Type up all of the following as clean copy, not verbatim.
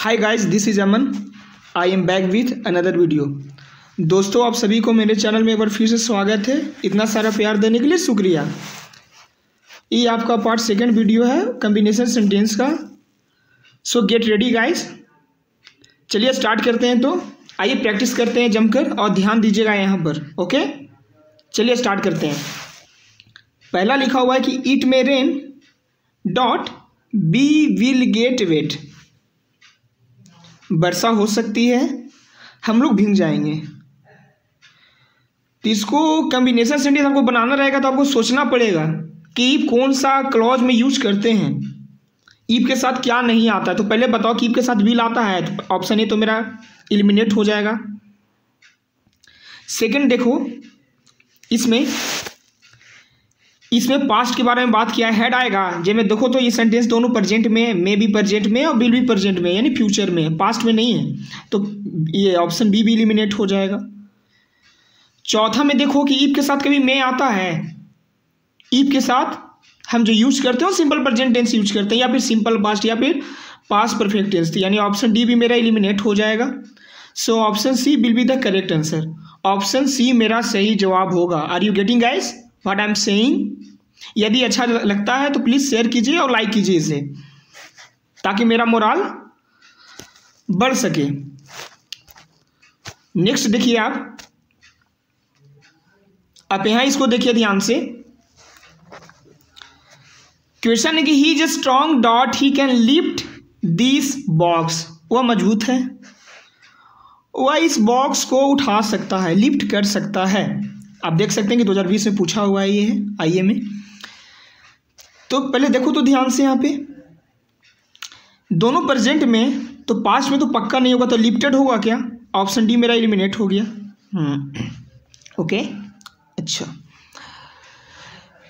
Hi guys, this is Aman. I am back with another video. दोस्तों, आप सभी को मेरे चैनल में एक बार फिर से स्वागत है। इतना सारा प्यार देने के लिए शुक्रिया। ये आपका पार्ट सेकंड वीडियो है कॉम्बिनेशन सेंटेंस का। सो गेट रेडी गाइस, चलिए स्टार्ट करते हैं। तो आइए प्रैक्टिस करते हैं जमकर और ध्यान दीजिएगा यहाँ पर। ओके, चलिए स्टार्ट करते हैं। पहला लिखा हुआ है कि it may rain dot we will get wet. वर्षा हो सकती है, हम लोग भीग जाएंगे। तो इसको कॉम्बिनेशन सेंटेंस आपको बनाना रहेगा तो आपको सोचना पड़ेगा कि कौन सा क्लॉज में यूज करते हैं। ईफ के साथ क्या नहीं आता है, तो पहले बताओ कि ईफ के साथ विल आता है, तो ऑप्शन ए तो मेरा एलिमिनेट हो जाएगा। सेकंड देखो, इसमें पास्ट के बारे में बात किया है, हेड आएगा। जब मैं देखो तो ये सेंटेंस दोनों प्रेजेंट में, मे भी प्रेजेंट में और विल भी प्रेजेंट में, यानी फ्यूचर में, पास्ट में नहीं है। तो ये ऑप्शन बी भी एलिमिनेट हो जाएगा। चौथा में देखो कि ईफ के साथ कभी मे आता है। ईफ के साथ हम जो यूज करते हो सिंपल प्रेजेंट टेंस यूज करते हैं, या फिर सिंपल पास्ट, या फिर पास्ट परफेक्ट टेंस, यानी ऑप्शन डी भी मेरा एलिमिनेट हो जाएगा। So option C will be the correct answer. Option C मेरा सही जवाब होगा। Are you getting guys what I am saying? यदि अच्छा लगता है तो प्लीज शेयर कीजिए और लाइक कीजिए इसे, ताकि मेरा मोराल बढ़ सके। नेक्स्ट देखिए, आप यहां इसको देखिए ध्यान से। क्वेश्चन है कि he is strong dot he can lift this box. वह मजबूत है, वह इस बॉक्स को उठा सकता है, लिफ्ट कर सकता है। आप देख सकते हैं कि 2020 में पूछा हुआ है, ये है आईए में। तो पहले देखो तो ध्यान से, यहाँ पे दोनों प्रेजेंट में, तो पास्ट में तो पक्का नहीं होगा, तो लिफ्टेड होगा क्या? ऑप्शन डी मेरा एलिमिनेट हो गया। ओके, अच्छा,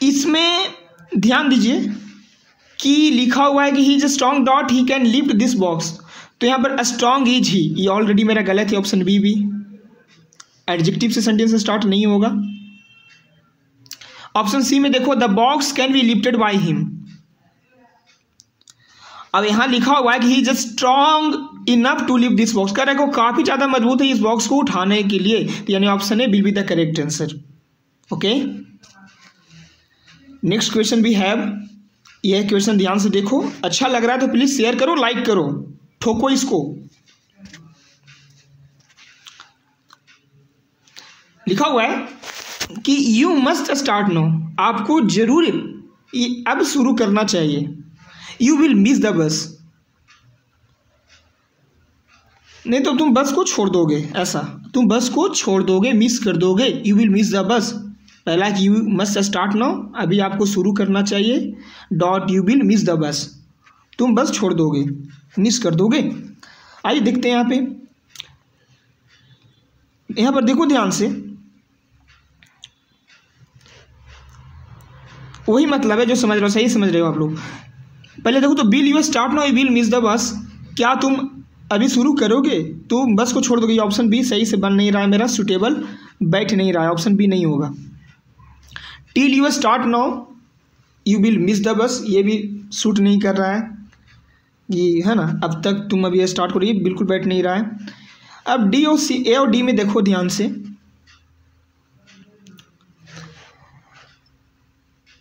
इसमें ध्यान दीजिए कि लिखा हुआ है कि he is strong dot he can lift this box. तो यहाँ पर स्ट्रॉन्ग इज ही, ये ऑलरेडी मेरा गलत है। ऑप्शन बी भी एडजेक्टिव से सेंटेंस स्टार्ट नहीं होगा। ऑप्शन सी में देखो, the box can be lifted by him. अब यहां लिखा हुआ है कि he is strong enough to lift this box. कह रहे हैं काफी ज्यादा मजबूत है इस बॉक्स को उठाने के लिए, यानी option A will be the correct answer. Okay, next question भी हैव। यह क्वेश्चन ध्यान से देखो, अच्छा लग रहा है तो प्लीज शेयर करो, लाइक करो, ठोको इसको। लिखा हुआ है कि यू मस्ट स्टार्ट नो। आपको जरूर अब शुरू करना चाहिए। यू विल मिस द बस, नहीं तो तुम बस को छोड़ दोगे। ऐसा तुम बस को छोड़ दोगे, मिस कर दोगे। यू विल मिस द बस। पहला कि यू मस्ट स्टार्ट नो, अभी आपको शुरू करना चाहिए। Dot U will miss the बस, तुम बस छोड़ दोगे, मिस कर दोगे। आइए देखते हैं यहाँ पर देखो ध्यान से, वही मतलब है जो समझ रहे हो, सही समझ रहे हो आप लोग। पहले देखो तो will you start no, will miss the bus. क्या तुम अभी शुरू करोगे, तुम बस को छोड़ दोगे? ऑप्शन बी सही से बन नहीं रहा है मेरा, सुटेबल बैठ नहीं रहा है, ऑप्शन बी नहीं होगा। Till you start no you will miss the bus, ये भी सूट नहीं कर रहा है, ये है ना। अब तक तुम अभी स्टार्ट करो, ये बिल्कुल बैठ नहीं रहा है। अब डी और सी, ए और डी में देखो ध्यान से,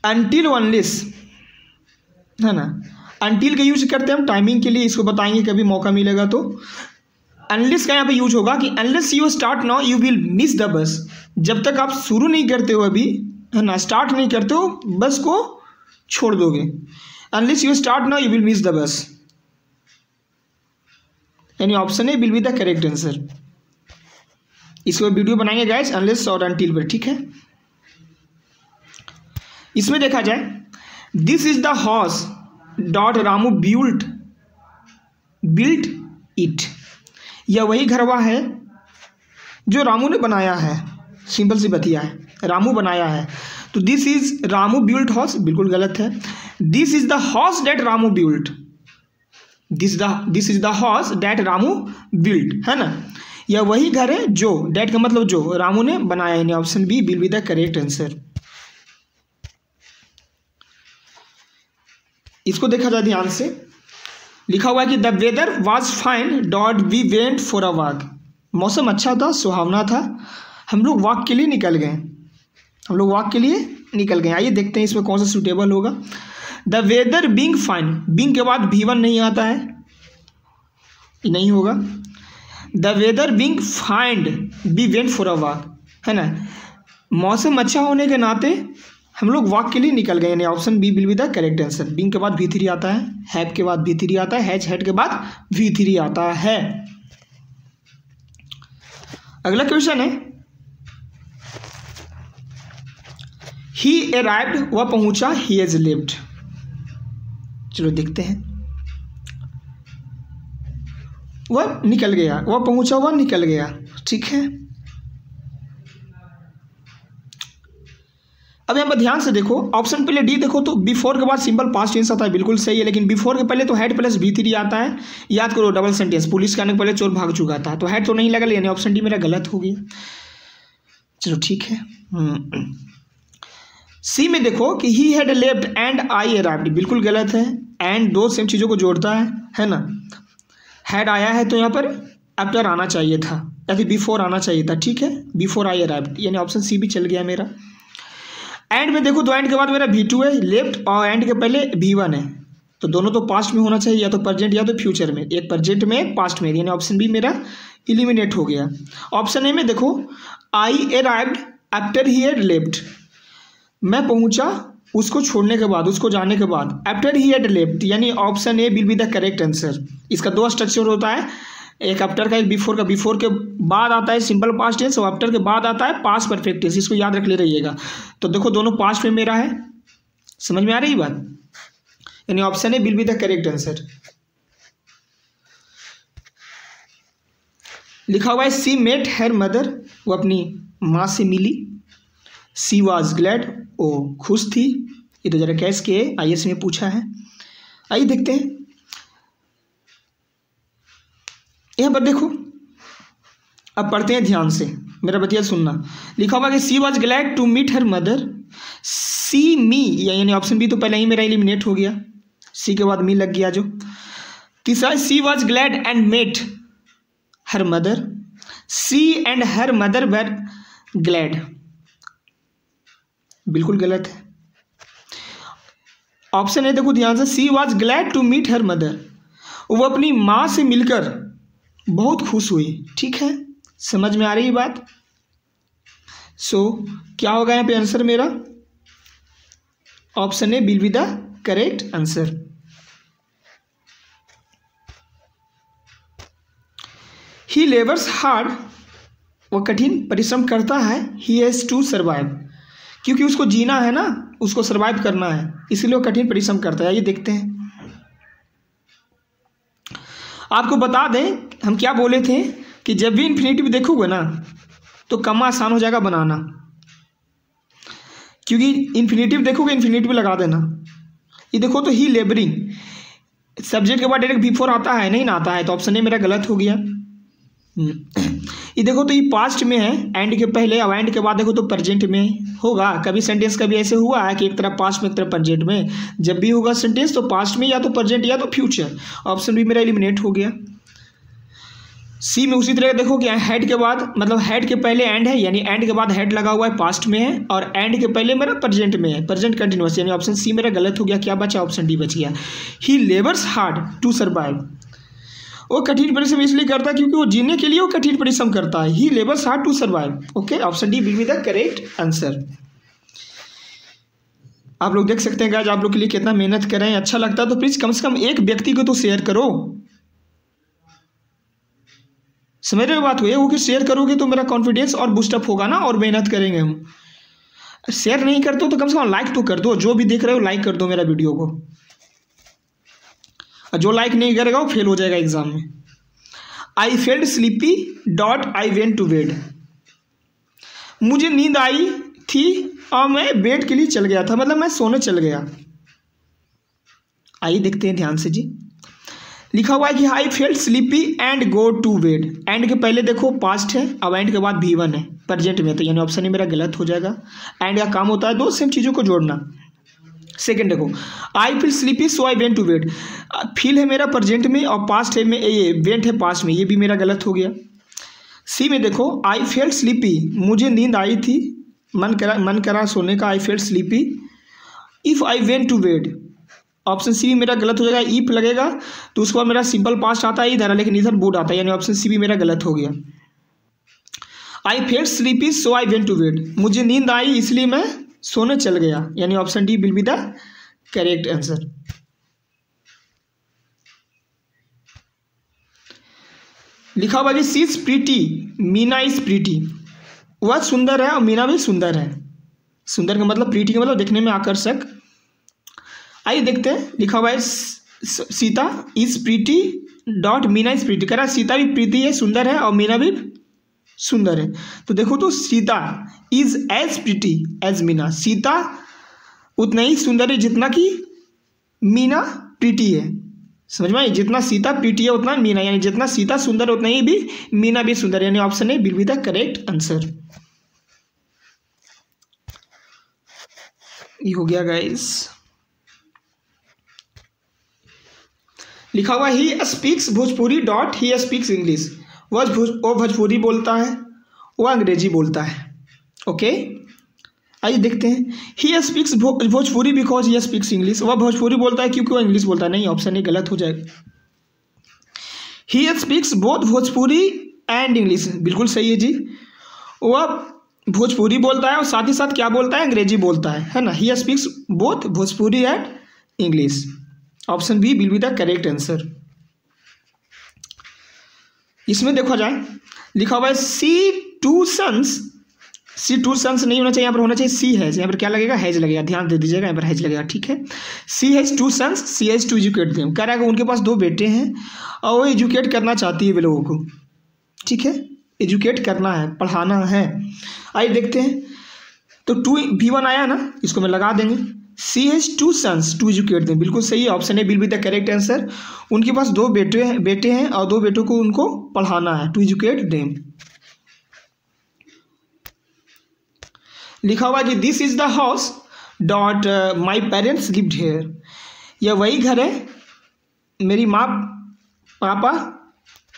अनटिल अनलेस, है ना। अनटिल का यूज करते हैं हम टाइमिंग के लिए, इसको बताएंगे कभी मौका मिलेगा तो। अनलेस का यहाँ पे यूज होगा कि unless you start now you will miss the बस। जब तक आप शुरू नहीं करते हो अभी, है ना, स्टार्ट नहीं करते हो, बस को छोड़ दोगे। Unless you start now you will miss the bus, यानी option A will be the correct answer. इसको वीडियो बनाएंगे गाइस अनलेस और अनटिल पर, ठीक है। इसमें देखा जाए, this is the house dot Ramu built it. यह वही घरवा है जो रामू ने बनाया है। सिंपल सी बतिया है, रामू बनाया है। तो this is Ramu built house, बिल्कुल गलत है। This is the house that Ramu built. This is the house that Ramu built, है ना। यह वही घर है जो, डेट का मतलब जो, रामू ने बनाया, यानी option B will be the correct answer. इसको देखा जाए ध्यान से, लिखा हुआ है कि the weather was fine dot we went for a walk. मौसम अच्छा था, सुहावना था, हम लोग वॉक के लिए निकल गए। आइए देखते हैं इसमें कौन सा सूटेबल होगा। The weather being fine, being के बाद V1 नहीं आता है, नहीं होगा। The weather being fine we went for a walk, है ना। मौसम अच्छा होने के नाते हम लोग वॉक के लिए निकल गए, यानी option B will be the correct answer. Being के बाद V3 आता है, हैव के बाद V3 आता है, हैज हैड के बाद V3 आता है। अगला क्वेश्चन है, ही अराइव्ड, वह पहुंचा, ही हैज लिव्ड। चलो देखते हैं। वह निकल गया, वह पहुंचा, वह निकल गया, ठीक है। अब यहाँ पर ध्यान से देखो, ऑप्शन पहले डी देखो तो बिफोर के बाद सिंपल पास्ट टेंस आता है, बिल्कुल सही है। लेकिन बिफोर के पहले तो हैड प्लस V3 आता है। याद करो डबल सेंटेंस, पुलिस के आने के पहले चोर भाग चुका था, तो हैड तो नहीं लगा, यानी ऑप्शन डी मेरा गलत हो गया। चलो ठीक है। सी में देखो कि he had left and I arrived, बिल्कुल गलत है। एंड दो सेम चीज़ों को जोड़ता है ना। हैड आया है तो यहाँ पर आफ्टर आना चाहिए था, या फिर बिफोर आना चाहिए था, ठीक है। बिफोर आई अराइव्ड, यानी ऑप्शन सी भी चल गया मेरा। एंड में देखो तो एंड के बाद मेरा V2 है, लेफ्ट और एंड के पहले V1 है, तो दोनों तो पास्ट में होना चाहिए, या तो प्रेजेंट या तो फ्यूचर में। एक प्रेजेंट में, पास्ट में, यानी ऑप्शन बी मेरा इलिमिनेट हो गया। ऑप्शन ए में देखो आई arrived after he had left, मैं पहुंचा उसको छोड़ने के बाद, उसको जाने के बाद। आफ्टर ही हैड लेफ्ट, यानी option A will be the correct answer. इसका दो स्ट्रक्चर होता है, एक आफ्टर का, एक बिफोर का। बिफोर के बाद आता है सिंपल पास्ट टेंस और आफ्टर के बाद आता है पास्ट परफेक्ट टेंस, इसको याद रख ले रहिएगा। तो देखो दोनों पास्ट में मेरा है, समझ में आ रही बात, यानी option A will be the correct answer. लिखा हुआ है सी मेट हर मदर, वो अपनी माँ से मिली। सी वाज ग्लैड, वो खुश थी। ये तो जरा कैश के IAS में पूछा है। आइए देखते हैं, यहाँ पर देखो, अब पढ़ते हैं ध्यान से, मेरा बतिया सुनना। लिखा हुआ कि she was glad to meet her mother. She me, यानी ऑप्शन बी तो पहले ही मेरा एलिमिनेट हो गया, सी के बाद मी लग गया जो। तीसरा, she was glad and met her mother. She and her mother were glad, बिल्कुल गलत है। ऑप्शन ए देखो ध्यान से, she was glad to meet her mother, वो अपनी माँ से मिलकर बहुत खुश हुई, ठीक है। समझ में आ रही बात। सो क्या होगा यहाँ पे आंसर मेरा, option A will be the correct answer. He labours hard, वो कठिन परिश्रम करता है। ही हैज टू सर्वाइव, क्योंकि उसको जीना है ना, उसको सर्वाइव करना है, इसलिए वो कठिन परिश्रम करता है। ये देखते हैं, आपको बता दें हम क्या बोले थे कि जब भी इन्फिनेटिव देखोगे ना तो कम आसान हो जाएगा बनाना, क्योंकि इन्फिनेटिव देखोगे इन्फिनेटिव लगा देना। ये देखो तो ही लेबरिंग, सब्जेक्ट के बाद डायरेक्ट बिफोर आता है, नहीं ना आता है, तो ऑप्शन ए मेरा गलत हो गया। ये देखो तो ये पास्ट में है, एंड के पहले, अब एंड के बाद देखो तो प्रेजेंट में होगा। कभी सेंटेंस कभी ऐसे हुआ है कि एक तरफ पास्ट में एक तरफ प्रेजेंट में, जब भी होगा सेंटेंस तो पास्ट में या तो प्रेजेंट या तो फ्यूचर। ऑप्शन भी मेरा एलिमिनेट हो गया। सी में उसी तरह देखो कि हेड के बाद, मतलब हेड के पहले एंड है, यानी एंड के बाद हेड लगा हुआ है, पास्ट में है, और एंड के पहले मेरा प्रेजेंट में है, प्रेजेंट कंटिन्यूअस, यानी ऑप्शन सी मेरा गलत हो गया। क्या बचा, ऑप्शन डी बच गया। ही लेबर्स हार्ड टू सर्वाइव, वो कठिन परिश्रम इसलिए करता है क्योंकि वो जीने के लिए वो कठिन परिश्रम करता है। He labours hard to survive, okay, option D will be the correct answer. आप लोग देख सकते हैं गाइस, आप लोग के लिए कितना मेहनत कर रहे हैं। अच्छा लगता है तो प्लीज कम से कम एक व्यक्ति को तो शेयर करो, समझ रहे हो बात हुई है, वो कि शेयर करोगे तो मेरा कॉन्फिडेंस और बूस्टअप होगा ना, और मेहनत करेंगे हम। शेयर नहीं करते हो तो कम से कम लाइक तो कर दो, जो भी देख रहे हो लाइक कर दो मेरा वीडियो को, और जो लाइक नहीं करेगा वो फेल हो जाएगा एग्जाम में। I felt sleepy dot I went to bed, मुझे नींद आई थी और मैं बेड के लिए चल गया था, मतलब मैं सोने चल गया। आइए देखते हैं ध्यान से जी। लिखा हुआ है कि I felt sleepy and go to bed, and के पहले देखो पास्ट है, अब एंड के बाद V1 है प्रेजेंट में, तो यानी ऑप्शन ही मेरा गलत हो जाएगा। एंड का काम होता है दो सेम चीज़ों को जोड़ना। सेकंड देखो, I feel sleepy so I went to bed. Feel है मेरा प्रेजेंट में और पास्ट है में, ये वेंट है पास्ट में, ये भी मेरा गलत हो गया। सी में देखो, आई फेल्ट स्लीपी, मुझे नींद आई थी, मन करा सोने का, I felt sleepy if I went to bed. Option C भी मेरा गलत हो जाएगा, इफ लगेगा तो उसके बाद मेरा सिंपल पास्ट आता है इधर, लेकिन इधर वुड आता है, यानी ऑप्शन सी भी मेरा गलत हो गया। I felt sleepy so I went to bed, मुझे नींद आई इसलिए मैं सोने चल गया, यानी option D will be the correct answer. लिखा हुआ जी she is pretty, Meena is pretty. वह सुंदर है और मीना भी सुंदर है। सुंदर का मतलब, प्रीटी का मतलब देखने में आकर्षक। आइए देखते हैं, लिखा हुआ है Sita is pretty dot Meena is pretty. कह रहा है सीता भी प्रीति है, सुंदर है, और मीना भी सुंदर है। तो देखो तो Sita is as pretty as Meena, Sita उतना ही सुंदर है जितना कि मीना प्रीटी है। समझ में आई, जितना सीता प्रीटी है उतना मीना, यानी जितना सीता सुंदर उतना ही भी मीना भी सुंदर, यानी option A will be the correct answer. ये हो गया गाइस। लिखा हुआ he speaks Bhojpuri dot he speaks English. वो भोजपुरी बोलता है, वो अंग्रेजी बोलता है। ओके, आइए देखते हैं, he speaks Bhojpuri because he speaks English. वह भोजपुरी बोलता है क्योंकि वो इंग्लिश बोलता है। नहीं, ऑप्शन ए गलत हो जाएगा। ही speaks both Bhojpuri and English, बिल्कुल सही है जी। वह भोजपुरी बोलता है और साथ ही साथ क्या बोलता है, अंग्रेजी बोलता है ना। He speaks both Bhojpuri and English, option B will be the correct answer. इसमें देखा जाए, लिखा हुआ है she two sons. She two sons नहीं होना चाहिए, यहाँ पर होना चाहिए सी हैज। यहाँ पर क्या लगेगा, हैज लगेगा, ध्यान दे दीजिएगा, यहाँ पर हैज लगेगा, ठीक है। She has two sons, she has to educate them. कह रहा है कि उनके पास 2 बेटे हैं और वो एजुकेट करना चाहती है वे लोगों को, ठीक है, एजुकेट करना है, पढ़ाना है। आइए देखते हैं, तो 2v1 आया ना, इसको मैं लगा देंगे। She has two sons to educate them, बिल्कुल सही है, option A will be the correct answer. उनके पास 2 बेटे हैं और 2 बेटों को उनको पढ़ाना है, टू एजुकेट देम। लिखा हुआ कि this is the house dot my parents lived hair. यह वही घर है, मेरी माँ पापा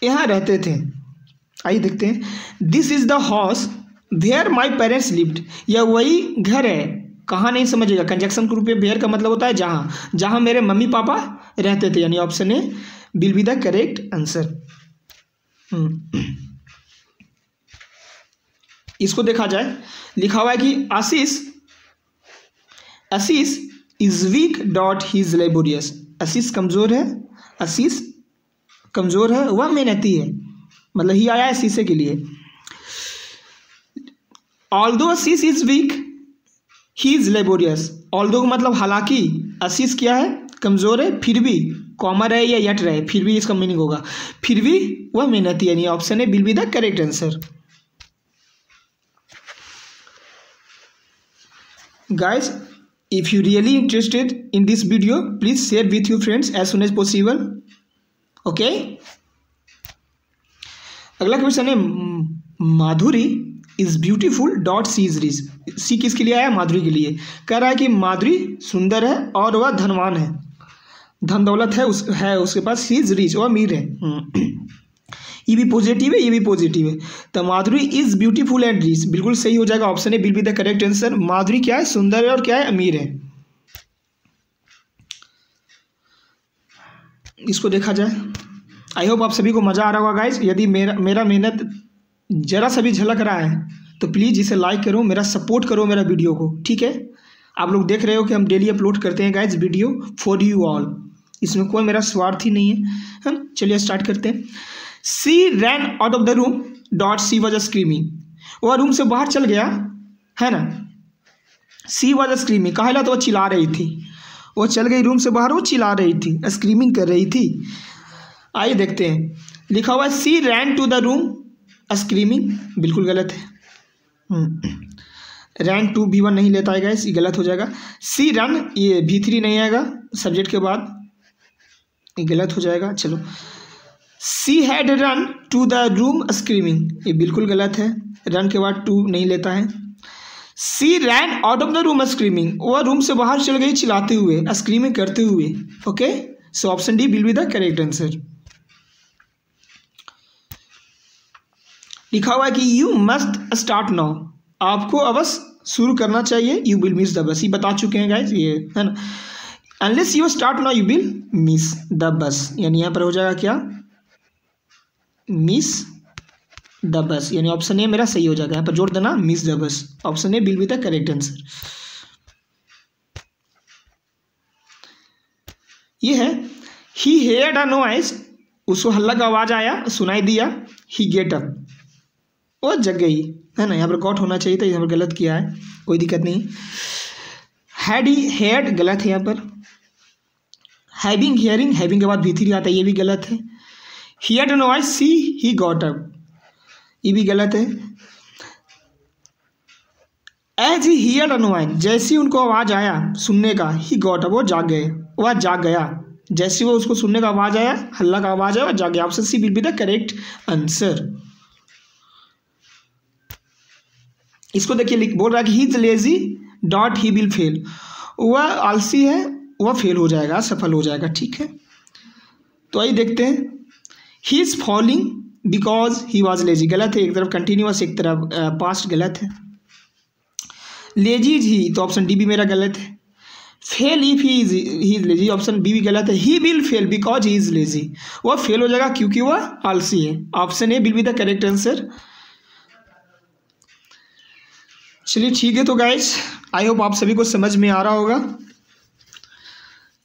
यहाँ रहते थे। आइए देखते हैं, this is the house where my parents lived. यह वही घर है, कहाँ नहीं समझिएगा, कंजक्शन के रूप में वेयर का मतलब होता है जहाँ, जहाँ मेरे मम्मी पापा रहते थे, यानी option A will be the correct answer. इसको देखा जाए, लिखा हुआ है कि Ashish is weak dot he is laborious. Ashish कमजोर है, आशीष कमजोर है, वह मेहनती है, मतलब ही आया है शीशे के लिए। Although Ashish is week he is laborious. Although का मतलब हालांकि, आशीष क्या है, कमजोर है, फिर भी, कॉमा रहे या यट रहे, फिर भी इसका मीनिंग होगा, फिर भी वह मेहनती है, यानी option A will be the correct answer. Guys, if you really interested in this video, please share with your friends as soon as possible. Okay? अगला क्वेश्चन है, Madhuri is beautiful dot she is rich. She किसके लिए आया, माधुरी के लिए। कह रहा है कि माधुरी सुंदर है और वह धनवान है, धन दौलत है उसके पास, सी इज रिच, वह अमीर है। ये भी पॉजिटिव है, ये भी पॉजिटिव है, तो Madhuri is beautiful and rich बिल्कुल सही हो जाएगा, option A will be the correct answer. Madhuri क्या है, सुंदर है और क्या है, अमीर है। इसको देखा जाए, आई होप आप सभी को मज़ा आ रहा होगा गाइज। यदि मेरा मेहनत जरा सा भी झलक रहा है तो प्लीज़ इसे लाइक करो, मेरा सपोर्ट करो मेरा वीडियो को, ठीक है। आप लोग देख रहे हो कि हम डेली अपलोड करते हैं guys video for you all, इसमें कोई मेरा स्वार्थ ही नहीं है। हम चलिए स्टार्ट करते हैं। She ran out of the room dot she was screaming. वह रूम से बाहर चल गया, है ना। सी वॉज स्क्रीमिंग, कहला तो वह चिल्ला रही थी, वो चल गई रूम से बाहर, वो चिल्ला रही थी, स्क्रीमिंग कर रही थी। आइए देखते हैं, लिखा हुआ है she ran to the room screaming, बिल्कुल गलत है। रैन टू V1 नहीं लेता है गाइस, ये गलत हो जाएगा। सी रन, ये V3 नहीं आएगा सब्जेक्ट के बाद, ये गलत हो जाएगा। चलो, she had run to the room screaming, ये बिल्कुल गलत है, रन के बाद टू नहीं लेता है। She ran out of the room screaming, वह रूम से बाहर चल गई चिल्लाते हुए, स्क्रीमिंग करते हुए। Okay, so option D will be the correct answer. लिखा हुआ है कि यू मस्ट स्टार्ट नाउ, आपको अवश्य शुरू करना चाहिए। You will miss the bus, ये बता चुके हैं गाइस, ये है ना। Unless you start now you will miss the bus, यानी यहाँ पर हो जाएगा क्या, मिस द बस, यानी ऑप्शन ए मेरा सही हो जाएगा। यहाँ पर जोड़ देना मिस द बस, option A will be the correct answer. ये है ही हेयर्ड अ नॉइज, उसको हल्ला का आवाज आया, सुनाई दिया। ही गेट अप, वो जग गई, है ना। यहाँ पर गॉट होना चाहिए था, यहाँ पर गलत किया है, कोई दिक्कत नहीं। हैड ही हेयर्ड गलत है यहाँ पर। हैविंग हियरिंग, हैविंग के बाद भी3 आता है, ये भी गलत है। Heard noise she he got up, ये भी गलत है। एज ही हियर्ड नॉइज, जैसे उनको आवाज आया सुनने का, ही गॉट अप, वो जाग गए, वह जाग गया। जैसे वो उसको सुनने का आवाज आया, हल्ला का आवाज आया, वह जाग गया। Option C will be the correct answer. इसको देखिए, बोल रहा है कि he is lazy dot he will fail, वह आलसी है, वह फेल हो जाएगा, सफल हो जाएगा। ठीक है, तो आइए देखते हैं। He is falling because he was lazy, गलत है, एक तरफ कंटिन्यूअस, एक तरफ पास्ट, गलत है। लेजी इज ही, तो ऑप्शन डी भी मेरा गलत है। Fail if he is lazy, option B भी गलत है। He will fail because he is lazy, वह फेल हो जाएगा क्योंकि वह आलसी है। Option A will be the correct answer. चलिए ठीक है, तो गाइस आई होप आप सभी को समझ में आ रहा होगा।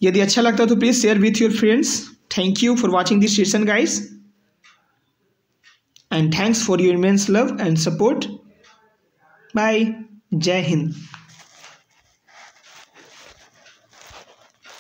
यदि अच्छा लगता है तो please share with your friends. Thank you for watching this session guys, and thanks for your immense love and support. Bye, जय हिंद।